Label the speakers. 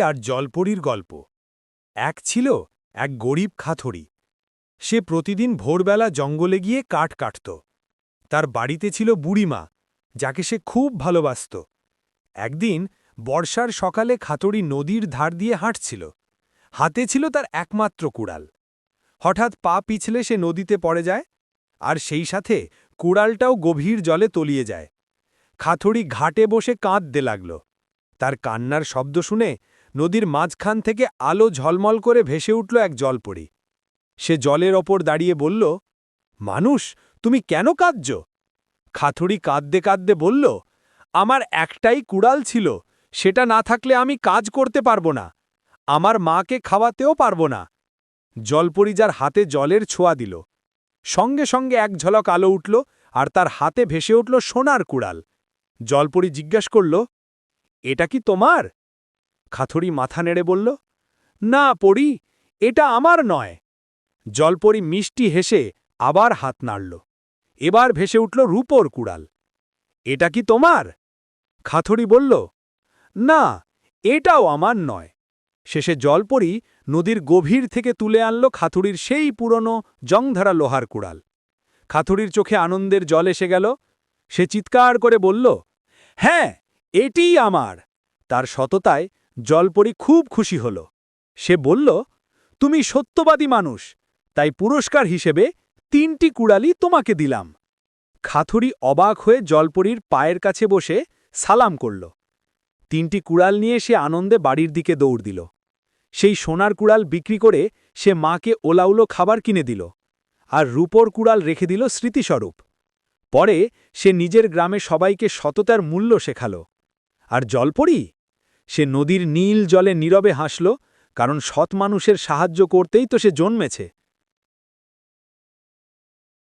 Speaker 1: আর জলপরীর গল্প। এক ছিল এক গরিব খাথড়ি। সে প্রতিদিন ভোরবেলা জঙ্গলে গিয়ে কাঠ কাটত। তার বাড়িতে ছিল বুড়িমা, যাকে সে খুব ভালোবাসত। একদিন বর্ষার সকালে খাথড়ি নদীর ধার দিয়ে হাঁটছিল। হাতে ছিল তার একমাত্র কুড়াল। হঠাৎ পা পিছলে সে নদীতে পড়ে যায়, আর সেই সাথে কুড়ালটাও গভীর জলে তলিয়ে যায়। খাথড়ি ঘাটে বসে কাঁদতে লাগল। তার কান্নার শব্দ শুনে নদীর মাঝখান থেকে আলো ঝলমল করে ভেসে উঠল এক জলপরী। সে জলের ওপর দাঁড়িয়ে বলল, মানুষ, তুমি কেন কাঁদছ? খাথড়ি কাঁদতে কাঁদতে বলল, আমার একটাই কুড়াল ছিল, সেটা না থাকলে আমি কাজ করতে পারব না, আমার মাকে খাওয়াতেও পারব না। জলপরী যার হাতে জলের ছোঁয়া দিল, সঙ্গে সঙ্গে এক ঝলক আলো উঠল, আর তার হাতে ভেসে উঠল সোনার কুড়াল। জলপরী জিজ্ঞাসা করল, এটা কি তোমার? খাথড়ি মাথা নেড়ে বলল, না পরী, এটা আমার নয়। জলপরী মিষ্টি হেসে আবার হাত নাড়ল। এবার ভেসে উঠল রূপোর কুড়াল। এটা কি তোমার? খাথড়ি বলল, না, এটাও আমার নয়। শেষে জলপরী নদীর গভীর থেকে তুলে আনল খাথড়ির সেই পুরনো জংধরা লোহার কুড়াল। খাথড়ির চোখে আনন্দের জল এসে গেল। সে চিৎকার করে বলল, হ্যাঁ, এটিই আমার। তার সততায় জলপরী খুব খুশি হল। সে বলল, তুমি সত্যবাদী মানুষ, তাই পুরস্কার হিসেবে 3টি কুড়ালি তোমাকে দিলাম। খাথড়ি অবাক হয়ে জলপরীর পায়ের কাছে বসে সালাম করল। 3টি কুড়াল নিয়ে সে আনন্দে বাড়ির দিকে দৌড় দিল। সেই সোনার কুড়াল বিক্রি করে সে মাকে ওলাউলো খাবার কিনে দিল, আর রূপোর কুড়াল রেখে দিল স্মৃতিস্বরূপ। পরে সে নিজের গ্রামে সবাইকে সততার মূল্য শেখাল। আর জলপরী, সে নদীর নীল জলে নীরবে হাসল, কারণ সৎ মানুষের সাহায্য করতেই তো সে জন্মেছে।